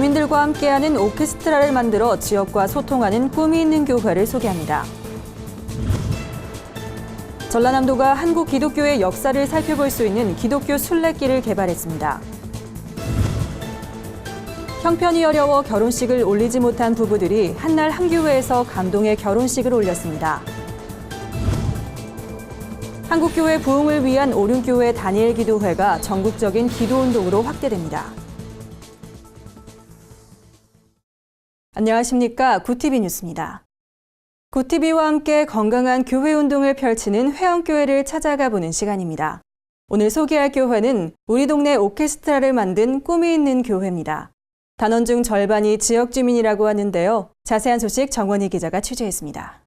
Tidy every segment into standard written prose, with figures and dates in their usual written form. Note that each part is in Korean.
주민들과 함께하는 오케스트라를 만들어 지역과 소통하는 꿈이 있는 교회를 소개합니다. 전라남도가 한국 기독교의 역사를 살펴볼 수 있는 기독교 순례길을 개발했습니다. 형편이 어려워 결혼식을 올리지 못한 부부들이 한날 한 교회에서 감동의 결혼식을 올렸습니다. 한국교회 부흥을 위한 오륜교회 다니엘 기도회가 전국적인 기도운동으로 확대됩니다. 안녕하십니까. 구티비 뉴스입니다. 구티비와 함께 건강한 교회 운동을 펼치는 회원교회를 찾아가 보는 시간입니다. 오늘 소개할 교회는 우리 동네 오케스트라를 만든 꿈이 있는 교회입니다. 단원 중 절반이 지역 주민이라고 하는데요. 자세한 소식 정원희 기자가 취재했습니다.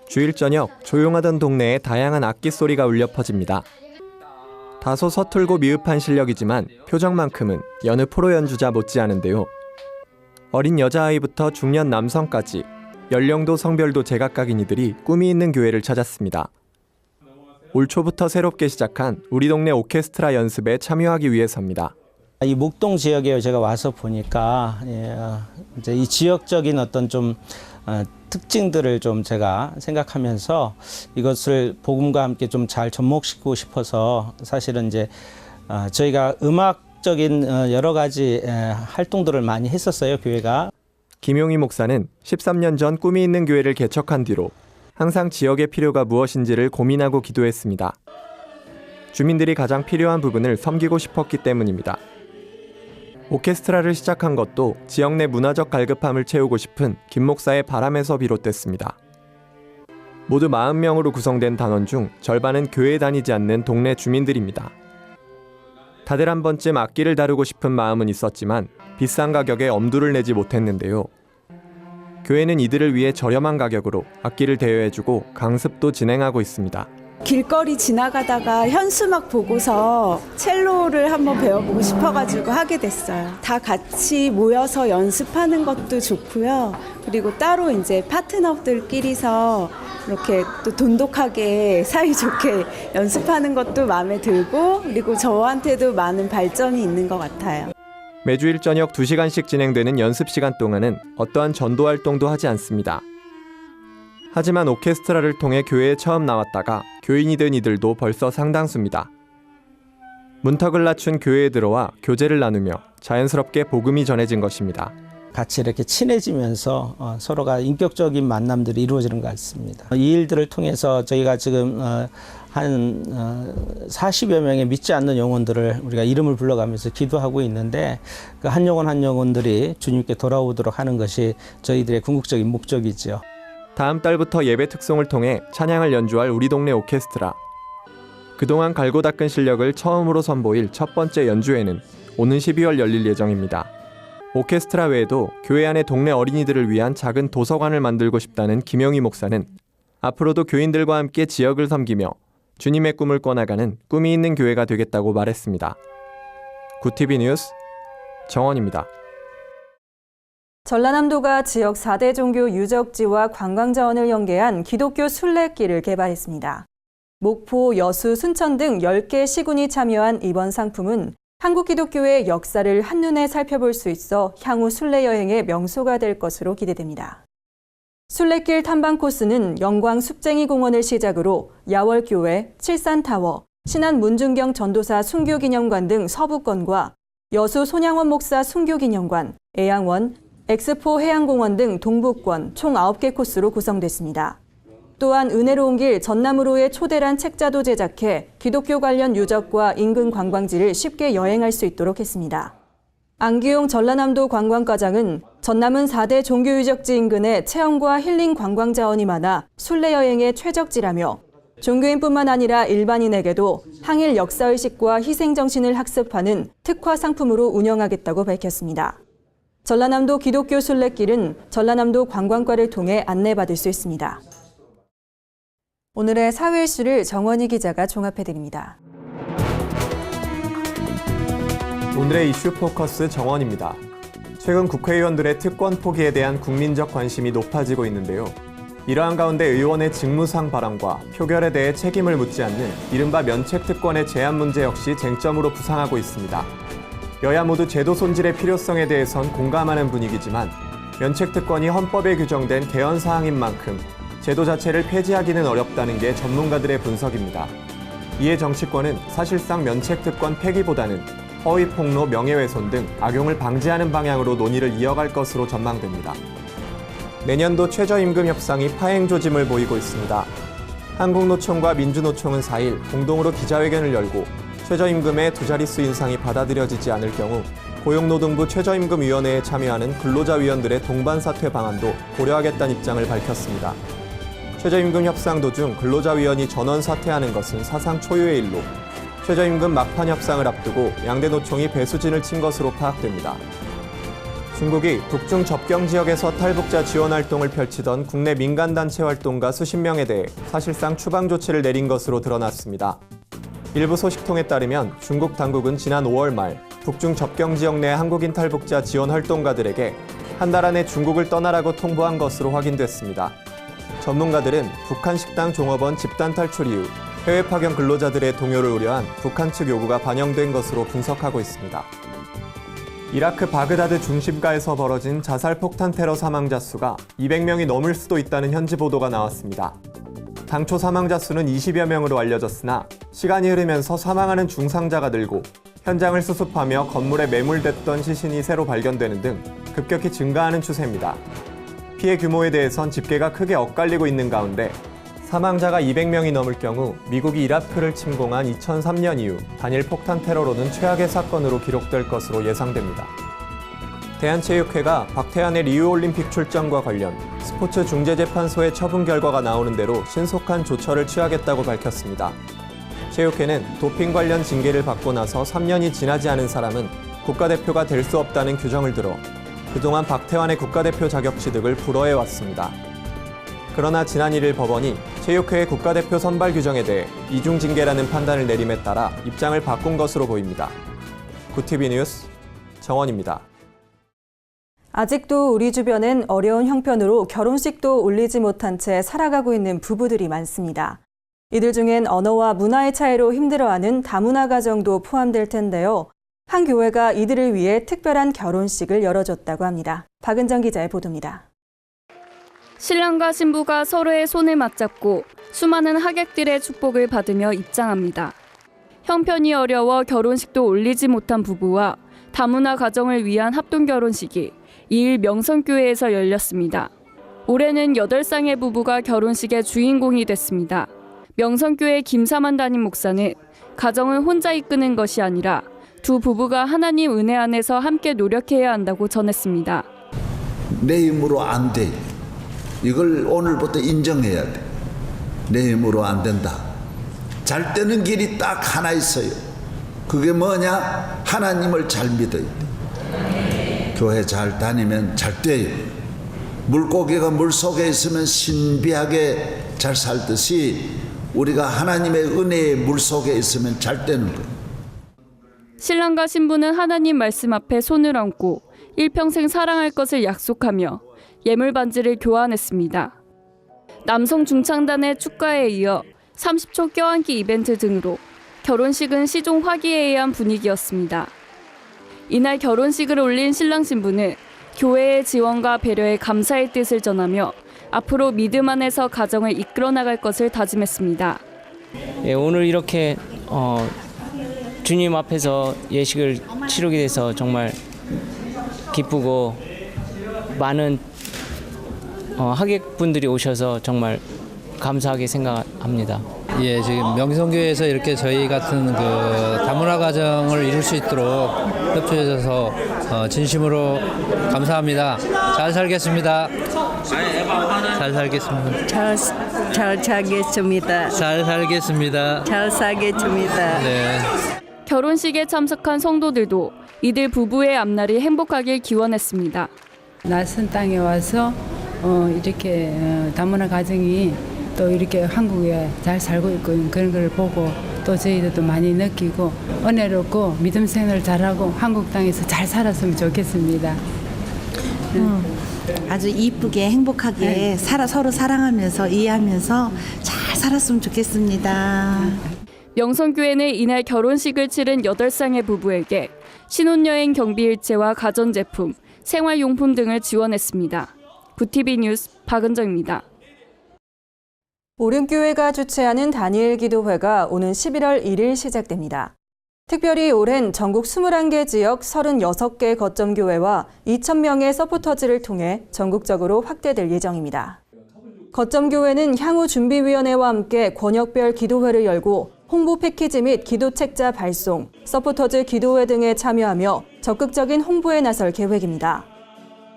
주일 저녁 조용하던 동네에 다양한 악기 소리가 울려 퍼집니다. 다소 서툴고 미흡한 실력이지만 표정만큼은 여느 프로 연주자 못지않은데요. 어린 여자아이부터 중년 남성까지 연령도 성별도 제각각인 이들이 꿈이 있는 교회를 찾았습니다. 올 초부터 새롭게 시작한 우리 동네 오케스트라 연습에 참여하기 위해서입니다. 이 목동 지역에 제가 와서 보니까 이제 이 지역적인 어떤 좀 특징들을 좀 제가 생각하면서 이것을 복음과 함께 좀 잘 접목시키고 싶어서 사실은 이제 저희가 음악적인 여러 가지 활동들을 많이 했었어요, 교회가. 김용희 목사는 13년 전 꿈이 있는 교회를 개척한 뒤로 항상 지역의 필요가 무엇인지를 고민하고 기도했습니다. 주민들이 가장 필요한 부분을 섬기고 싶었기 때문입니다. 오케스트라를 시작한 것도 지역 내 문화적 갈급함을 채우고 싶은 김 목사의 바람에서 비롯됐습니다. 모두 40명으로 구성된 단원 중 절반은 교회에 다니지 않는 동네 주민들입니다. 다들 한 번쯤 악기를 다루고 싶은 마음은 있었지만 비싼 가격에 엄두를 내지 못했는데요. 교회는 이들을 위해 저렴한 가격으로 악기를 대여해주고 강습도 진행하고 있습니다. 길거리 지나가다가 현수막 보고서 첼로를 한번 배워보고 싶어가지고 하게 됐어요. 다 같이 모여서 연습하는 것도 좋고요. 그리고 따로 이제 파트너들끼리서 이렇게 또 돈독하게 사이좋게 연습하는 것도 마음에 들고, 그리고 저한테도 많은 발전이 있는 것 같아요. 매주일 저녁 2시간씩 진행되는 연습 시간 동안은 어떠한 전도 활동도 하지 않습니다. 하지만 오케스트라를 통해 교회에 처음 나왔다가 교인이 된 이들도 벌써 상당수입니다. 문턱을 낮춘 교회에 들어와 교제를 나누며 자연스럽게 복음이 전해진 것입니다. 같이 이렇게 친해지면서 서로가 인격적인 만남들이 이루어지는 것 같습니다. 이 일들을 통해서 저희가 지금 한 40여 명의 믿지 않는 영혼들을 우리가 이름을 불러가면서 기도하고 있는데, 그 한 영혼 한 영혼들이 주님께 돌아오도록 하는 것이 저희들의 궁극적인 목적이죠. 다음 달부터 예배 특송을 통해 찬양을 연주할 우리 동네 오케스트라. 그동안 갈고 닦은 실력을 처음으로 선보일 첫 번째 연주회는 오는 12월 열릴 예정입니다. 오케스트라 외에도 교회 안의 동네 어린이들을 위한 작은 도서관을 만들고 싶다는 김용희 목사는 앞으로도 교인들과 함께 지역을 섬기며 주님의 꿈을 꿔나가는 꿈이 있는 교회가 되겠다고 말했습니다. 구티비 뉴스 정원입니다. 전라남도가 지역 4대 종교 유적지와 관광자원을 연계한 기독교 순례길을 개발했습니다. 목포, 여수, 순천 등 10개 시군이 참여한 이번 상품은 한국 기독교의 역사를 한눈에 살펴볼 수 있어 향후 순례 여행의 명소가 될 것으로 기대됩니다. 순례길 탐방 코스는 영광 숲쟁이 공원을 시작으로 야월교회, 칠산타워, 신안 문중경 전도사 순교기념관 등 서부권과 여수 손양원 목사 순교기념관, 애양원, 엑스포 해양공원 등 동부권 총 9개 코스로 구성됐습니다. 또한 은혜로운 길 전남으로의 초대란 책자도 제작해 기독교 관련 유적과 인근 관광지를 쉽게 여행할 수 있도록 했습니다. 안기용 전라남도 관광과장은 전남은 4대 종교유적지 인근에 체험과 힐링 관광 자원이 많아 순례 여행에 최적지라며 종교인뿐만 아니라 일반인에게도 항일 역사의식과 희생정신을 학습하는 특화 상품으로 운영하겠다고 밝혔습니다. 전라남도 기독교 순례길은 전라남도 관광과를 통해 안내받을 수 있습니다. 오늘의 사회 이슈를 정원희 기자가 종합해드립니다. 오늘의 이슈 포커스 정원입니다. 최근 국회의원들의 특권 포기에 대한 국민적 관심이 높아지고 있는데요. 이러한 가운데 의원의 직무상 발언과 표결에 대해 책임을 묻지 않는 이른바 면책 특권의 제한 문제 역시 쟁점으로 부상하고 있습니다. 여야 모두 제도 손질의 필요성에 대해선 공감하는 분위기지만 면책특권이 헌법에 규정된 개헌 사항인 만큼 제도 자체를 폐지하기는 어렵다는 게 전문가들의 분석입니다. 이에 정치권은 사실상 면책특권 폐기보다는 허위 폭로, 명예훼손 등 악용을 방지하는 방향으로 논의를 이어갈 것으로 전망됩니다. 내년도 최저임금 협상이 파행 조짐을 보이고 있습니다. 한국노총과 민주노총은 4일 공동으로 기자회견을 열고 최저임금의 두 자릿수 인상이 받아들여지지 않을 경우 고용노동부 최저임금위원회에 참여하는 근로자위원들의 동반 사퇴 방안도 고려하겠다는 입장을 밝혔습니다. 최저임금 협상 도중 근로자위원이 전원 사퇴하는 것은 사상 초유의 일로 최저임금 막판 협상을 앞두고 양대 노총이 배수진을 친 것으로 파악됩니다. 중국이 북중 접경 지역에서 탈북자 지원 활동을 펼치던 국내 민간단체 활동가 수십 명에 대해 사실상 추방 조치를 내린 것으로 드러났습니다. 일부 소식통에 따르면 중국 당국은 지난 5월 말 북중 접경 지역 내 한국인 탈북자 지원 활동가들에게 한 달 안에 중국을 떠나라고 통보한 것으로 확인됐습니다. 전문가들은 북한 식당 종업원 집단 탈출 이후 해외 파견 근로자들의 동요를 우려한 북한 측 요구가 반영된 것으로 분석하고 있습니다. 이라크 바그다드 중심가에서 벌어진 자살 폭탄 테러 사망자 수가 200명이 넘을 수도 있다는 현지 보도가 나왔습니다. 당초 사망자 수는 20여 명으로 알려졌으나 시간이 흐르면서 사망하는 중상자가 늘고 현장을 수습하며 건물에 매몰됐던 시신이 새로 발견되는 등 급격히 증가하는 추세입니다. 피해 규모에 대해선 집계가 크게 엇갈리고 있는 가운데 사망자가 200명이 넘을 경우 미국이 이라크를 침공한 2003년 이후 단일 폭탄 테러로는 최악의 사건으로 기록될 것으로 예상됩니다. 대한체육회가 박태환의 리우올림픽 출전과 관련 스포츠 중재재판소의 처분 결과가 나오는 대로 신속한 조처를 취하겠다고 밝혔습니다. 체육회는 도핑 관련 징계를 받고 나서 3년이 지나지 않은 사람은 국가대표가 될 수 없다는 규정을 들어 그동안 박태환의 국가대표 자격 취득을 불허해왔습니다. 그러나 지난 1일 법원이 체육회의 국가대표 선발 규정에 대해 이중 징계라는 판단을 내림에 따라 입장을 바꾼 것으로 보입니다. 구TV 뉴스 정원입니다. 아직도 우리 주변엔 어려운 형편으로 결혼식도 올리지 못한 채 살아가고 있는 부부들이 많습니다. 이들 중엔 언어와 문화의 차이로 힘들어하는 다문화 가정도 포함될 텐데요. 한 교회가 이들을 위해 특별한 결혼식을 열어줬다고 합니다. 박은정 기자의 보도입니다. 신랑과 신부가 서로의 손을 맞잡고 수많은 하객들의 축복을 받으며 입장합니다. 형편이 어려워 결혼식도 올리지 못한 부부와 다문화 가정을 위한 합동 결혼식이 2일 명성교회에서 열렸습니다. 올해는 8쌍의 부부가 결혼식의 주인공이 됐습니다. 명성교회 김사만 담임 목사는 가정은 혼자 이끄는 것이 아니라 두 부부가 하나님 은혜 안에서 함께 노력해야 한다고 전했습니다. 내 힘으로 안 돼. 이걸 오늘부터 인정해야 돼. 내 힘으로 안 된다. 잘 되는 길이 딱 하나 있어요. 그게 뭐냐? 하나님을 잘 믿어야 돼. 교회 잘 다니면 잘 돼요. 물고기가 물속에 있으면 신비하게 잘 살듯이 우리가 하나님의 은혜의 물속에 있으면 잘 되는 거예요. 신랑과 신부는 하나님 말씀 앞에 손을 얹고 일평생 사랑할 것을 약속하며 예물 반지를 교환했습니다. 남성 중창단의 축가에 이어 30초 껴안기 이벤트 등으로 결혼식은 시종 화기애애한 분위기였습니다. 이날 결혼식을 올린 신랑 신부는 교회의 지원과 배려에 감사의 뜻을 전하며 앞으로 믿음 안에서 가정을 이끌어 나갈 것을 다짐했습니다. 오늘 이렇게 주님 앞에서 예식을 치르게 돼서 정말 기쁘고 많은 하객분들이 오셔서 정말 감사하게 생각합니다. 예, 지금 명성교회에서 이렇게 저희 같은 그 다문화 가정을 이룰 수 있도록 협조해 주셔서 진심으로 감사합니다. 잘 살겠습니다. 잘 살겠습니다. 잘 살겠습니다. 잘 살겠습니다. 잘 살겠습니다. 네. 결혼식에 참석한 성도들도 이들 부부의 앞날이 행복하길 기원했습니다. 낯선 땅에 와서 이렇게 다문화 가정이 또 이렇게 한국에 잘 살고 있고 그런 걸 보고 또 저희들도 많이 느끼고 은혜롭고 믿음 생활을 잘하고 한국 땅에서 잘 살았으면 좋겠습니다. 아주 이쁘게 행복하게 서로 사랑하면서 이해하면서 잘 살았으면 좋겠습니다. 명성교회는 이날 결혼식을 치른 8쌍의 부부에게 신혼여행 경비일체와 가전제품, 생활용품 등을 지원했습니다. 구TV 뉴스 박은정입니다. 오륜교회가 주최하는 다니엘 기도회가 오는 11월 1일 시작됩니다. 특별히 올해는 전국 21개 지역 36개 거점교회와 2,000명의 서포터즈를 통해 전국적으로 확대될 예정입니다. 거점교회는 향후 준비위원회와 함께 권역별 기도회를 열고 홍보 패키지 및 기도책자 발송, 서포터즈 기도회 등에 참여하며 적극적인 홍보에 나설 계획입니다.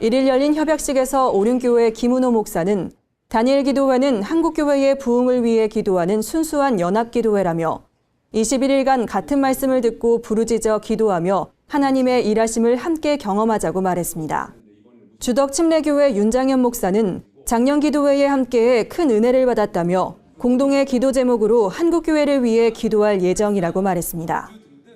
1일 열린 협약식에서 오륜교회 김은호 목사는 다니엘 기도회는 한국교회의 부흥을 위해 기도하는 순수한 연합기도회라며 21일간 같은 말씀을 듣고 부르짖어 기도하며 하나님의 일하심을 함께 경험하자고 말했습니다. 주덕침례교회 윤장현 목사는 작년 기도회에 함께해 큰 은혜를 받았다며 공동의 기도 제목으로 한국교회를 위해 기도할 예정이라고 말했습니다.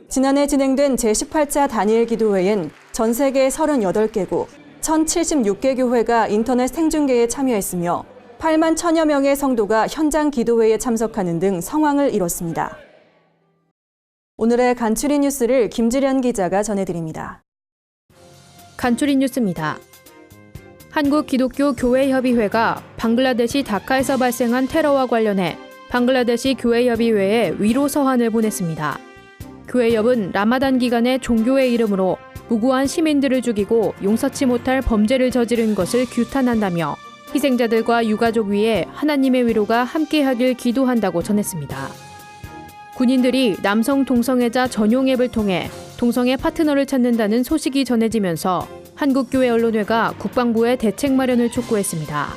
지난해 진행된 제18차 다니엘 기도회엔 전 세계 38개국, 1,076개 교회가 인터넷 생중계에 참여했으며 8만 1,000여 명의 성도가 현장 기도회에 참석하는 등 성황을 이뤘습니다. 오늘의 간추린 뉴스를 김지련 기자가 전해드립니다. 간추린 뉴스입니다. 한국기독교교회협의회가 방글라데시 다카에서 발생한 테러와 관련해 방글라데시 교회협의회에 위로 서한을 보냈습니다. 교회협은 라마단 기간에 종교의 이름으로 무고한 시민들을 죽이고 용서치 못할 범죄를 저지른 것을 규탄한다며 희생자들과 유가족 위에 하나님의 위로가 함께하길 기도한다고 전했습니다. 군인들이 남성 동성애자 전용 앱을 통해 동성애 파트너를 찾는다는 소식이 전해지면서 한국교회 언론회가 국방부의 대책 마련을 촉구했습니다.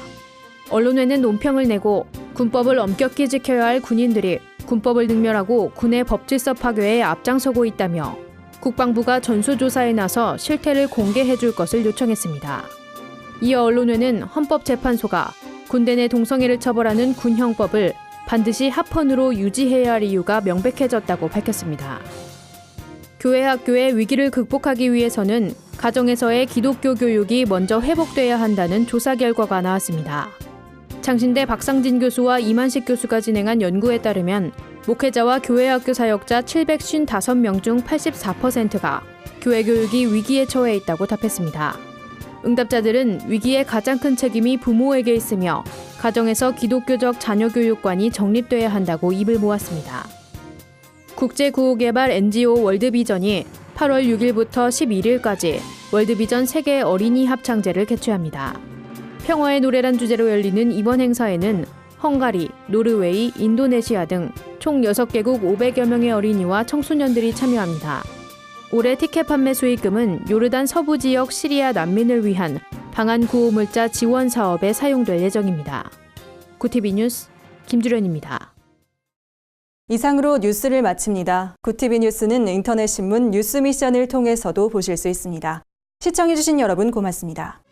언론회는 논평을 내고 군법을 엄격히 지켜야 할 군인들이 군법을 능멸하고 군의 법질서 파괴에 앞장서고 있다며 국방부가 전수조사에 나서 실태를 공개해 줄 것을 요청했습니다. 이어 언론회는 헌법재판소가 군대 내 동성애를 처벌하는 군형법을 반드시 합헌으로 유지해야 할 이유가 명백해졌다고 밝혔습니다. 교회 학교의 위기를 극복하기 위해서는 가정에서의 기독교 교육이 먼저 회복돼야 한다는 조사 결과가 나왔습니다. 창신대 박상진 교수와 이만식 교수가 진행한 연구에 따르면 목회자와 교회 학교 사역자 755명 중 84%가 교회 교육이 위기에 처해 있다고 답했습니다. 응답자들은 위기의 가장 큰 책임이 부모에게 있으며 가정에서 기독교적 자녀교육관이 정립돼야 한다고 입을 모았습니다. 국제구호개발 NGO 월드비전이 8월 6일부터 11일까지 월드비전 세계 어린이 합창제를 개최합니다. 평화의 노래란 주제로 열리는 이번 행사에는 헝가리, 노르웨이, 인도네시아 등 총 6개국 500여 명의 어린이와 청소년들이 참여합니다. 올해 티켓 판매 수익금은 요르단 서부 지역 시리아 난민을 위한 방한 구호물자 지원 사업에 사용될 예정입니다. 구TV 뉴스 김주련입니다. 이상으로 뉴스를 마칩니다. 구TV 뉴스는 인터넷 신문 뉴스 미션을 통해서도 보실 수 있습니다. 시청해주신 여러분 고맙습니다.